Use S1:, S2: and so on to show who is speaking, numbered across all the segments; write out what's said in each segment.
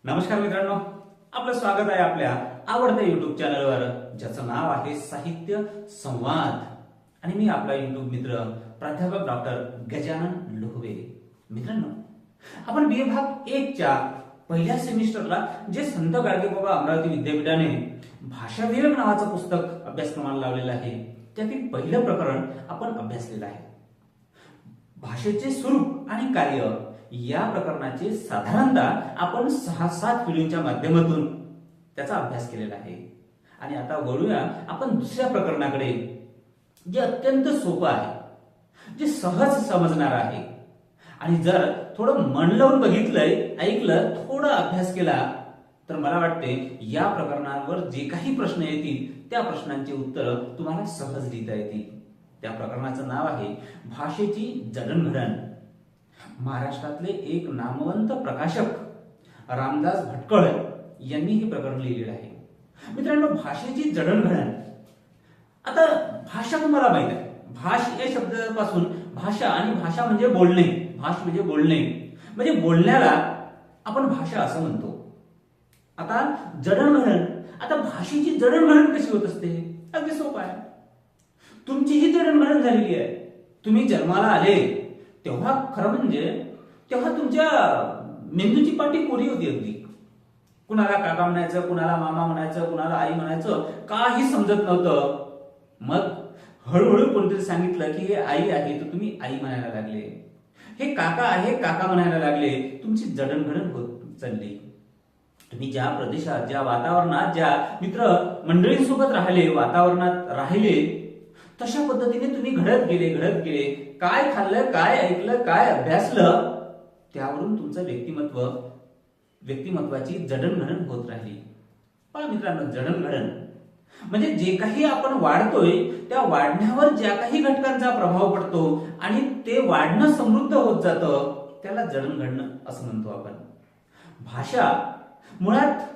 S1: नमस्कार मित्रांनो, आपलं स्वागत आहे आपल्या आवडत्या युट्यूब चॅनलवर, ज्याचं नाव आहे साहित्य संवाद. आणि मी आपला युट्यूब मित्र प्राध्यापक डॉक्टर गजानन लोहवे. मित्रांनो, आपण बी भाग 1 च्या पहिल्या सेमिस्टरला जे संत गाडगेबाबा अमरावती विद्यापीठाने भाषा विवेक नावाचं पुस्तक अभ्यासक्रमाला लावलेलं आहे, त्यातील पहिलं प्रकरण आपण अभ्यासलेलं आहे. भाषेचे स्वरूप आणि कार्य या प्रकरणाचे साधारणतः आपण 6-7 व्हिडिओच्या माध्यमातून त्याचा अभ्यास केलेला आहे. आणि आता वळूया आपण दुसऱ्या प्रकरणाकडे, जे अत्यंत सोपं आहे, जे सहज समजणार आहे. आणि जर थोडं मन लावून बघितलंय, ऐकलं, थोडा अभ्यास केला तर मला वाटते या प्रकरणावर जे काही प्रश्न येतील त्या प्रश्नांची उत्तर तुम्हाला सहज लिहिता येतील. त्या प्रकरणाचं नाव आहे भाषेची जडणघडण. महाराष्ट्रातले एक नामवंत प्रकाशक रामदास भटकळ यांनी हे प्रकरण लिहिलेलं आहे. मित्रांनो, भाषेची जडणघडण. आता भाषा तुम्हाला माहित आहे, भाष या शब्दापासून भाषा, आणि भाषा म्हणजे बोलणे, भाष म्हणजे बोलणे, म्हणजे बोलण्याला आपण भाषा असं म्हणतो. आता जडणघडण, आता भाषेची जडणघडण कशी होत असते? अगदी सोपं आहे. तुमची ही जडणघडण झालेली आहे. तुम्ही जन्माला आले तेव्हा खरं म्हणजे तेव्हा तुमच्या मेंदूची पाटी कोरी होती अगदी. कुणाला काका म्हणायचं, कुणाला मामा म्हणायचं, कुणाला आई म्हणायचं, काही समजत नव्हतं. मग हळूहळू कोणतरी सांगितलं की हे आई आहे, तर तुम्ही आई म्हणायला लागले. हे काका आहे, काका म्हणायला लागले. तुमची जडणघडण होत चालली. तुम्ही ज्या प्रदेशात, ज्या वातावरणात, ज्या मित्र मंडळींसोबत राहिले, वातावरणात राहिले, तशा पद्धतीने तुम्ही घडत गेले. काय खाल्लं, काय ऐकलं, काय अभ्यासलं, त्यावरून तुमचं व्यक्तिमत्वाची जडणघडण होत राहिली. पहा मित्रांनो, जडणघडण म्हणजे जे काही आपण वाढतोय त्या वाढण्यावर ज्या काही घटकांचा प्रभाव पडतो आणि ते वाढणं समृद्ध होत जातं, त्याला जडणघडण असं म्हणतो आपण. भाषा मुळात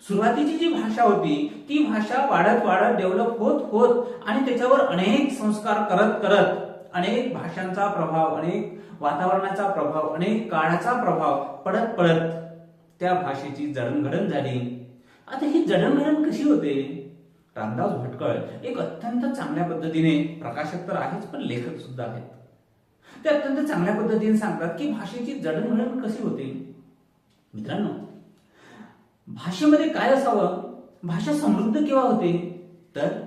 S1: सुरुवातीची जी भाषा होती ती भाषा वाढत डेव्हलप होत आणि त्याच्यावर अनेक संस्कार करत अनेक भाषांचा प्रभाव, अनेक वातावरणाचा प्रभाव, अनेक काळाचा प्रभाव पडत त्या भाषेची जडणघडण झाली. आता ही जडणघडण कशी होते? रामदास भटकळ एक अत्यंत चांगल्या पद्धतीने, प्रकाशक तर आहेच पण लेखक सुद्धा आहेत, ते अत्यंत चांगल्या पद्धतीने सांगतात की भाषेची जडणघडण कशी होते. मित्रांनो, भाषेमध्ये काय असावं? भाषा समृद्ध केव्हा होते? तर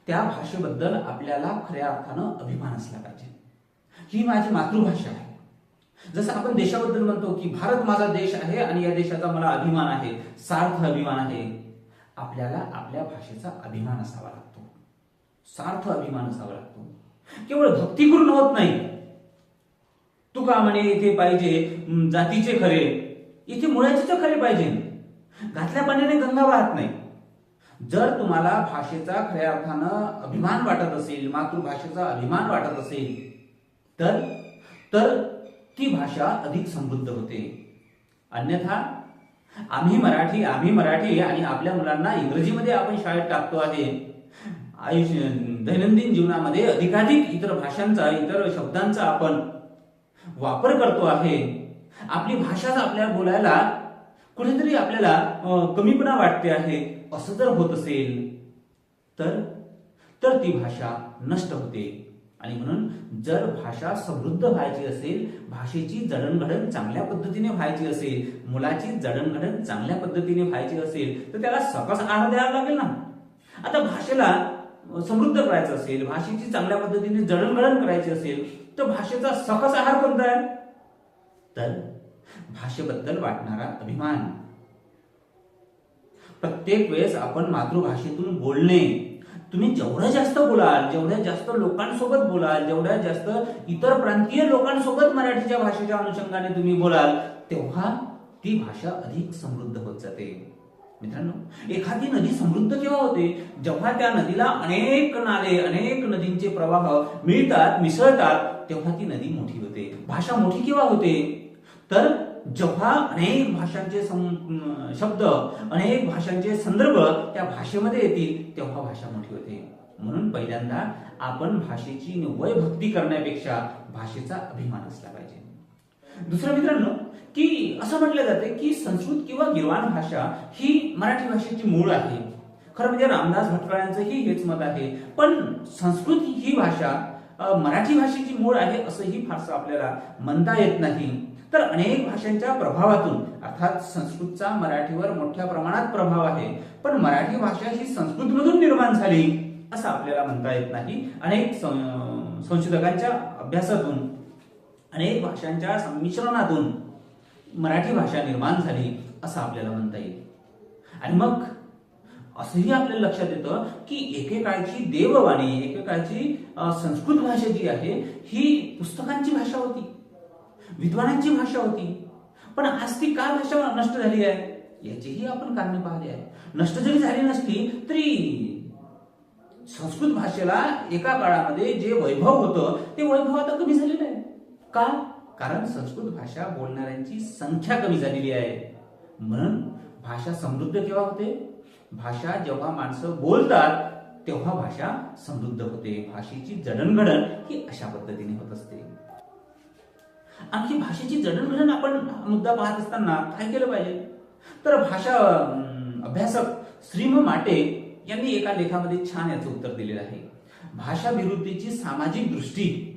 S1: त्या भाषेबद्दल आपल्याला खऱ्या अर्थानं अभिमान असला पाहिजे. ही माझी मातृभाषा आहे. जसं आपण देशाबद्दल म्हणतो की भारत माझा देश आहे आणि या देशाचा मला अभिमान आहे, सार्थ अभिमान आहे. आपल्याला आपल्या भाषेचा अभिमान असावा लागतो, सार्थ अभिमान असावा लागतो. केवळ भक्ती करून होत नाही. तुका म्हणे इथे पाहिजे जातीचे खरे, इथे मुळाचे खरे पाहिजे. घातल्या पाण्याने गंगा वाहत नाही. जर तुम्हाला भाषेचा खऱ्या अर्थानं अभिमान वाटत असेल, मातृभाषेचा अभिमान वाटत असेल, तर ती भाषा अधिक समृद्ध होते. अन्यथा आम्ही मराठी आणि आपल्या मुलांना इंग्रजीमध्ये आपण शाळेत टाकतो आहे. दैनंदिन जीवनामध्ये अधिकाधिक इतर भाषांचा, इतर शब्दांचा आपण वापर करतो आहे. आपली भाषाच आपल्याला बोलायला कुठेतरी आपल्याला कमीपणा वाटते आहे. असं जर होत असेल तर ती भाषा नष्ट होते. आणि म्हणून जर भाषा समृद्ध व्हायची असेल, भाषेची जडणघडण चांगल्या पद्धतीने व्हायची असेल, मुलाची जडणघडण चांगल्या पद्धतीने व्हायची असेल, तर त्याला सकस आहार द्यावा लागेल ना. आता भाषेला समृद्ध करायचं असेल, भाषेची चांगल्या पद्धतीने जडणघडण करायची असेल, तर भाषेचा सकस आहार कोणता आहे? तर भाषेबद्दल वाटणारा अभिमान. प्रत्येक वेळेस आपण मातृभाषेतून बोलणे, तुम्ही जेवढं जास्त बोलाल, जेवढ्या जास्त लोकांसोबत बोलाल, जेवढ्या जास्त इतर प्रांतीय लोकांसोबत मराठीच्या भाषेच्या अनुषंगाने तुम्ही बोलाल, तेव्हा ती भाषा अधिक समृद्ध होत जाते. मित्रांनो, एखादी नदी समृद्ध केव्हा होते? जेव्हा त्या नदीला अनेक नाले, अनेक नदींचे प्रवाह मिसळतात, तेव्हा ती नदी मोठी होते. भाषा मोठी केव्हा होते? तर जेव्हा अनेक भाषांचे शब्द, अनेक भाषांचे संदर्भ त्या भाषेमध्ये येतील, तेव्हा भाषा मोठी होते. म्हणून पहिल्यांदा आपण भाषेची निव्वळ भक्ती करण्यापेक्षा भाषेचा अभिमान असला पाहिजे. दुसरं मित्रांनो, की असं म्हटलं जाते की संस्कृत किंवा गिरवाण भाषा ही मराठी भाषेची मूळ आहे. खरं म्हणजे रामदास भटकळांचंही हेच मत आहे. पण संस्कृत ही भाषा मराठी भाषेची मूळ आहे असंही फारसं आपल्याला म्हणता येत नाही. तर अनेक भाषांच्या प्रभावातून, अर्थात संस्कृतचा मराठीवर मोठ्या प्रमाणात प्रभाव आहे, पण मराठी भाषा ही संस्कृतमधून निर्माण झाली असं आपल्याला म्हणता येत नाही. अनेक संशोधकांच्या अभ्यासातून, अनेक भाषांच्या संमिश्रणातून मराठी भाषा निर्माण झाली असं आपल्याला म्हणता येईल. आणि मग असंही आपल्याला लक्षात येतं की एकेकाळची देववाणी, एकेकाळची संस्कृत भाषा जी आहे ही पुस्तकांची भाषा होती, विद्वानांची भाषा होती. पण आज ती का भाषा नष्ट झाली आहे याचीही आपण कारणे पाहिली आहे. नष्ट जरी झाली नसली तरी संस्कृत भाषेला एका काळामध्ये जे वैभव होतं ते वैभव आता कमी झालेलं आहे. का? कारण संस्कृत भाषा बोलणाऱ्यांची संख्या कमी झालेली आहे. म्हणून भाषा समृद्ध केव्हा होते? भाषा जेव्हा माणसं बोलतात तेव्हा भाषा समृद्ध होते. भाषेची जडणघडण ही अशा पद्धतीने होत असते. आणखी भाषेची जडणघडण आपण मुद्दा पाहत असताना काय केलं पाहिजे? तर भाषा अभ्यासक श्रीम माटे यांनी एका लेखामध्ये छान याचं उत्तर दिलेलं आहे. भाषाभिवृद्धीची सामाजिक दृष्टी,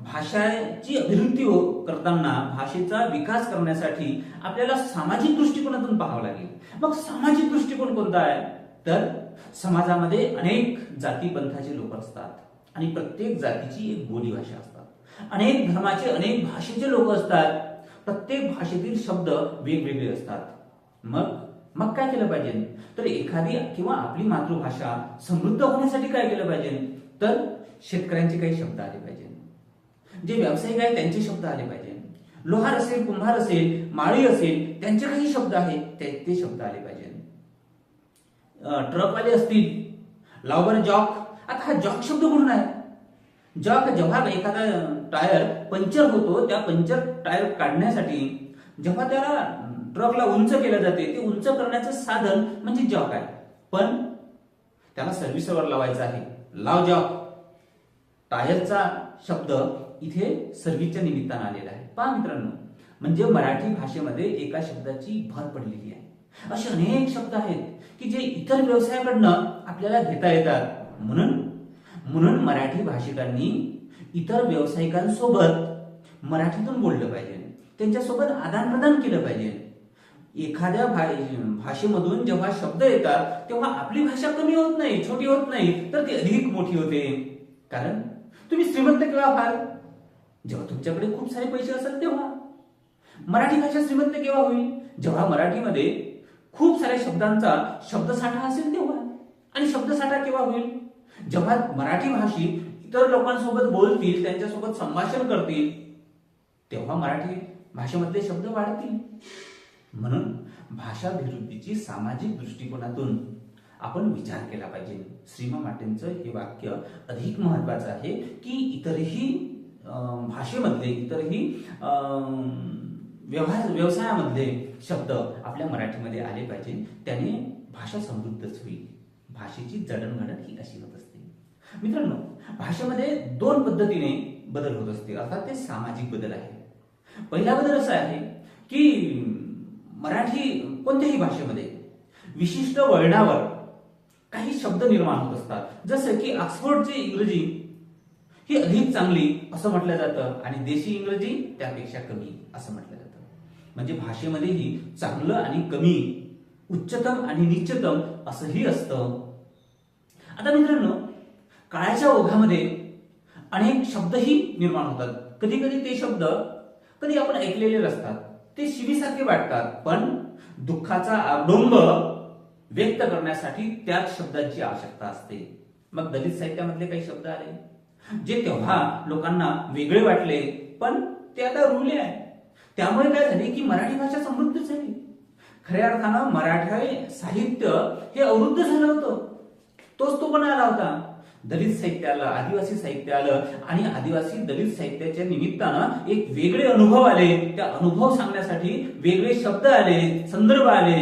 S1: भाषेची अभिवृद्धी करताना भाषेचा विकास करण्यासाठी आपल्याला सामाजिक दृष्टिकोनातून पाहावं लागेल. मग सामाजिक दृष्टिकोन कोणता आहे? तर समाजामध्ये अनेक जाती पंथाचे लोक असतात आणि प्रत्येक जातीची एक बोलीभाषा असतात. अनेक धर्माचे, अनेक भाषेचे लोक असतात. प्रत्येक भाषेतील शब्द वेगवेगळे असतात. मग काय केलं पाहिजे? तर एखादी किंवा आपली मातृभाषा समृद्ध होण्यासाठी काय केलं पाहिजे? तर शेतकऱ्यांचे काही शब्द आले पाहिजे, जे व्यावसायिक आहेत त्यांचे शब्द आले पाहिजे, लोहार असेल, कुंभार असेल, माळी असेल त्यांचे काही शब्द आहेत ते शब्द आले पाहिजे. ट्रकवाले असतील, लावबर जॉक. आता हा जॉक शब्द कुठून आहे? जॉक जेव्हा एखादा टायर पंक्चर होतो, त्या पंक्चर टायर काढण्यासाठी जेव्हा त्याला ट्रकला उंच केलं जाते, ते उंच करण्याचं साधन म्हणजे जॉक आहे. पण त्याला सर्व्हिसवर लावायचं आहे, लाव जॉक. टायरचा शब्द इथे सर्व्हिसच्या निमित्तानं आलेला आहे. पहा मित्रांनो, म्हणजे मराठी भाषेमध्ये एका शब्दाची भर पडलेली आहे. असे अनेक शब्द आहेत की जे इतर व्यवसायाकडनं आपल्याला घेता येतात. म्हणून मराठी भाषिकांनी इतर व्यावसायिकांसोबत मराठीतून बोललं पाहिजे, त्यांच्यासोबत आदान प्रदान केलं पाहिजे. एखाद्या भाषेमधून जेव्हा शब्द येतात तेव्हा आपली भाषा कमी होत नाही, छोटी होत नाही, तर ती अधिक मोठी होते. कारण तुम्ही श्रीमंत केव्हा व्हाल? जेव्हा तुमच्याकडे खूप सारे पैसे असेल तेव्हा. मराठी भाषा श्रीमंत केव्हा होईल? जेव्हा मराठीमध्ये खूप साऱ्या शब्दांचा शब्दसाठा असेल तेव्हा. आणि शब्दसाठा केव्हा होईल? जेव्हा मराठी भाषिक इतर लोकांसोबत बोलतील, त्यांच्यासोबत संभाषण करतील, तेव्हा मराठी भाषेमधले शब्द वाढतील. म्हणून भाषाभिवृद्धीची सामाजिक दृष्टिकोनातून आपण विचार केला पाहिजे. श्रीम माटेंचं हे वाक्य अधिक महत्वाचं आहे की इतरही भाषेमधले, इतरही व्यवसायामधले शब्द आपल्या मराठीमध्ये आले पाहिजे. त्याने भाषा समृद्धच होईल. भाषेची जडणघडण ही अशी होत असते. मित्रांनो, भाषेमध्ये दोन पद्धतीने बदल होत असते, अर्थात ते सामाजिक बदल आहे. पहिला बदल असा आहे की मराठी कोणत्याही भाषेमध्ये विशिष्ट वळणावर काही शब्द निर्माण होत असतात. जसं की ऑक्सफोर्डची इंग्रजी ही अधिक चांगली असं म्हटलं जातं आणि देशी इंग्रजी त्यापेक्षा कमी असं म्हटलं जातं. म्हणजे भाषेमध्येही चांगलं आणि कमी, उच्चतम आणि निच्चतम असंही असतं. आता मित्रांनो, काळाच्या ओघामध्ये अनेक शब्दही निर्माण होतात. कधी कधी ते शब्द कधी आपण ऐकलेले असतात, ते शिवीसारखे वाटतात, पण दुःखाचा आडोंब व्यक्त करण्यासाठी त्याच शब्दांची आवश्यकता असते. मग दलित साहित्यामधले काही शब्द आले जे तेव्हा लोकांना वेगळे वाटले, पण ते आता रुळले आहे. त्यामुळे काय झाले की मराठी भाषा समृद्ध झाली. खऱ्या अर्थानं मराठी साहित्य हे अवरुद्ध झालं होतं. तोच तो पण आला होता. दलित साहित्य आलं, आदिवासी साहित्य आलं आणि आदिवासी दलित साहित्याच्या निमित्तानं एक वेगळे अनुभव आले. त्या अनुभव सांगण्यासाठी वेगळे शब्द आले, संदर्भ आले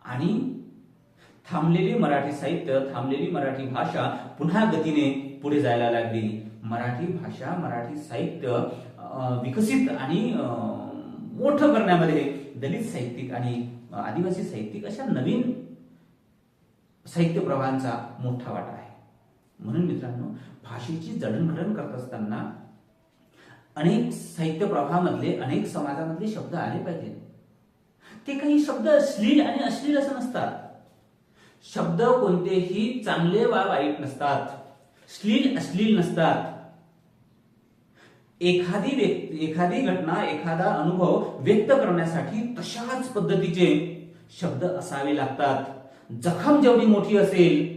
S1: आणि थांबलेली मराठी साहित्य, थांबलेली मराठी भाषा पुन्हा गतीने पुढे जायला लागली. मराठी भाषा, मराठी साहित्य विकसित आणि मोठं करण्यामध्ये दलित साहित्यिक आणि आदिवासी साहित्यिक अशा नवीन साहित्य प्रवाहांचा मोठा वाटा आहे. म्हणून मित्रांनो, भाषेची जडणघडण करत असताना अनेक साहित्य प्रवाहामधले, अनेक समाजामधले शब्द आले पाहिजे. ते काही शब्द अश्लील आणि अश्लील असं नसतात. शब्द कोणतेही चांगले वा वाईट नसतात, श्लील अश्लील नसतात. एखादी घटना, एखादा अनुभव व्यक्त करण्यासाठी तशाच पद्धतीचे शब्द असावे लागतात. जखम जेवढी मोठी असेल,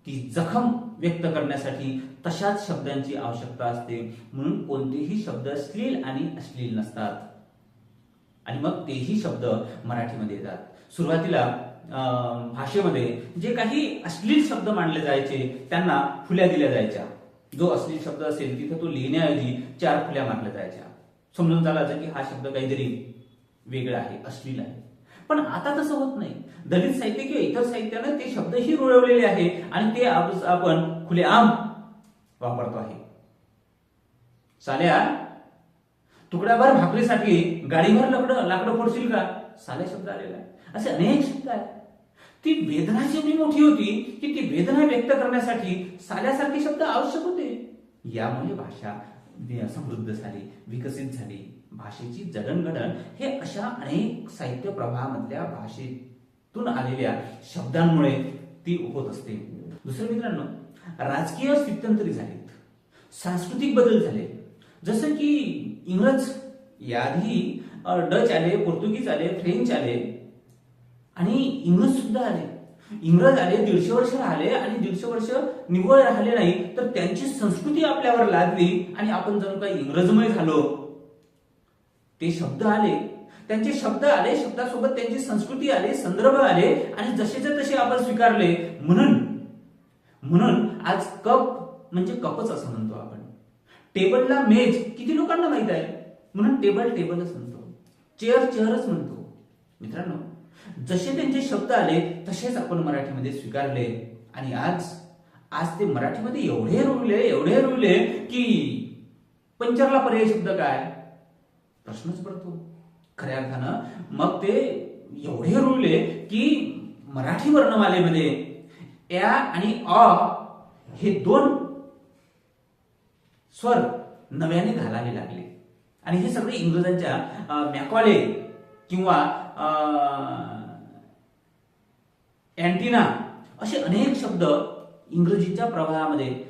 S1: ती जखम व्यक्त करण्यासाठी तशाच शब्दांची आवश्यकता असते. म्हणून कोणतेही शब्द श्लील आणि अश्लील नसतात. आणि मग तेही शब्द मराठीमध्ये येतात. सुरुवातीला भाषेमध्ये जे काही अश्लील शब्द मानले जायचे त्यांना फुल्या दिल्या जायच्या. जो अश्लील शब्द असेल तिथे तो लिहिण्याऐवजी 4 फुल्या मारल्या जायच्या. समजून चालायचं की हा शब्द काहीतरी वेगळा आहे, अश्लील आहे. पण आता तसं होत नाही. दलित साहित्य किंवा इतर साहित्याने ते शब्दही रुळवलेले आहे आणि ते आपण खुलेआम वापरतो आहे. साल्या, तुकड्याभर भाकरीसाठी गाडीभर लाकडं फोडशील का? साल्या शब्द आलेला आहे. असे अनेक शब्द आहेत. ती वेदना एवढी मोठी होती की ती वेदना व्यक्त करण्यासाठी साल्यासारखे शब्द आवश्यक होते. यामुळे भाषा समृद्ध झाली, विकसित झाली. भाषेची जडणघडण हे अशा अनेक साहित्य प्रवाहामधल्या भाषेतून आलेल्या शब्दांमुळे ती होत असते. दुसरं मित्रांनो, राजकीय स्थित्यंतरी झालीत, सांस्कृतिक बदल झाले. जसं की इंग्रज याआधी डच आले, पोर्तुगीज आले, फ्रेंच आले आणि इंग्रज सुद्धा आले. इंग्रज आले, 150 वर्ष राहिले आणि 150 वर्ष निव्वळ राहिले नाही तर त्यांची संस्कृती आपल्यावर लादली आणि आपण जणू काही इंग्रजमय झालो. ते शब्द आले, त्यांचे शब्द आले, शब्दासोबत त्यांची संस्कृती आली, संदर्भ आले आणि जसेच्या तसे आपण स्वीकारले. म्हणून आज कप म्हणजे कपच असं म्हणतो आपण. टेबलला मेज किती लोकांना माहित आहे? म्हणून टेबलच म्हणतो, चेअरच म्हणतो. मित्रांनो, जसे त्यांचे शब्द आले तसेच आपण मराठीमध्ये स्वीकारले आणि आज ते मराठीमध्ये एवढे रुळले की पंचरला पर्याय शब्द काय? प्रश्नच पडतो खऱ्या अर्थानं. मग ते एवढे रुळले की मराठी वर्णमालेमध्ये या आणि अ हे 2 स्वर नव्याने घालावे लागले. आणि हे सगळे इंग्रजांच्या मॅकॉले किंवा अँटिना असे अनेक शब्द इंग्रजीच्या प्रभावामध्ये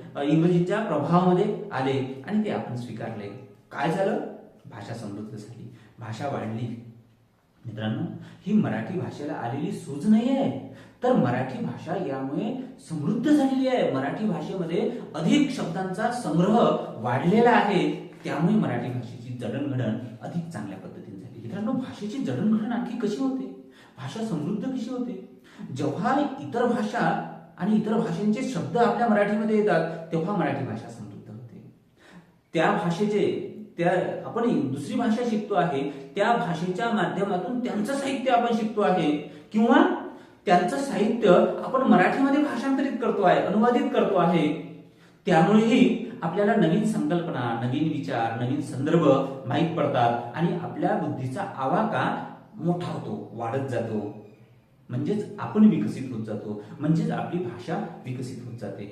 S1: आले आणि ते आपण स्वीकारले. काय झालं? भाषा समृद्ध झाली, भाषा वाढली. मित्रांनो, ही मराठी भाषेला आलेली सूज नाही आहे, तर मराठी भाषा यामुळे समृद्ध झालेली आहे. मराठी भाषेमध्ये अधिक शब्दांचा संग्रह वाढलेला आहे. त्यामुळे मराठी भाषेची जडणघडण अधिक चांगल्या पद्धतीने झाली. मित्रांनो, भाषेची जडणघडण आणखी कशी होते? भाषा समृद्ध कशी होते? जेव्हा इतर भाषा आणि इतर भाषांचे शब्द आपल्या मराठीमध्ये येतात तेव्हा मराठी भाषा समृद्ध होते. त्या आपण दुसरी भाषा शिकतो आहे, त्या भाषेच्या माध्यमातून त्यांचं साहित्य आपण शिकतो आहे किंवा त्यांचं साहित्य आपण मराठीमध्ये भाषांतरित करतो आहे, अनुवादित करतो आहे. त्यामुळेही आपल्याला नवीन संकल्पना, नवीन विचार, नवीन संदर्भ माहीत पडतात आणि आपल्या बुद्धीचा आवाका मोठा होतो, वाढत जातो. म्हणजेच आपण विकसित होत जातो, म्हणजेच आपली भाषा विकसित होत जाते.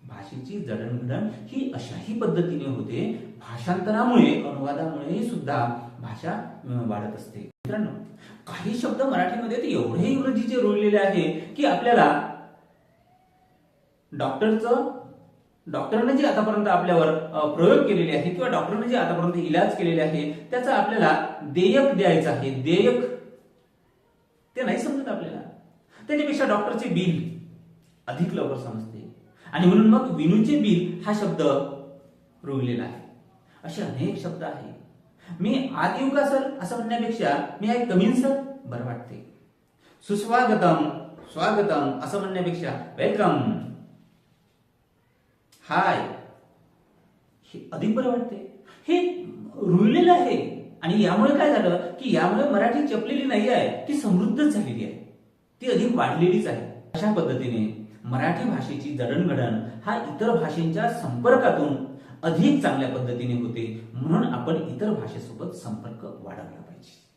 S1: भाषेची जडणघडण ही अशाही पद्धतीने होते. भाषांतरामुळे, अनुवादामुळे सुद्धा भाषा वाढत असते. मित्रांनो, काही शब्द मराठीमध्ये ते एवढे इंग्रजीचे रुळलेले आहे की आपल्याला डॉक्टरने जे आतापर्यंत आपल्यावर प्रयोग केलेले आहे किंवा डॉक्टरने जे आतापर्यंत इलाज केलेले आहे त्याचा आपल्याला देयक द्यायचं आहे. देयक ते नाही समजत आपल्याला. त्याच्यापेक्षा डॉक्टरचे बिल अधिक लवकर समजते आणि म्हणून मग विनूचे बिल हा शब्द रुळलेला आहे. असे अनेक शब्द आहे. मी आत येऊ का सर असं म्हणण्यापेक्षा मी आहे कमीन सर बरं वाटते. सुस्वागतम, स्वागतम असं म्हणण्यापेक्षा वेलकम, हाय हे अधिक बरं वाटते. हे रुळलेलं आहे आणि यामुळे काय झालं की यामुळे मराठी चपलेली नाही आहे, ती समृद्धच झालेली आहे, ती अधिक वाढलेलीच आहे. अशा पद्धतीने मराठी भाषेची जडणघडण हा इतर भाषेच्या संपर्कातून अधिक चांगल्या पद्धतीने होते, म्हणून आपण इतर भाषेसोबत संपर्क वाढवला पाहिजे.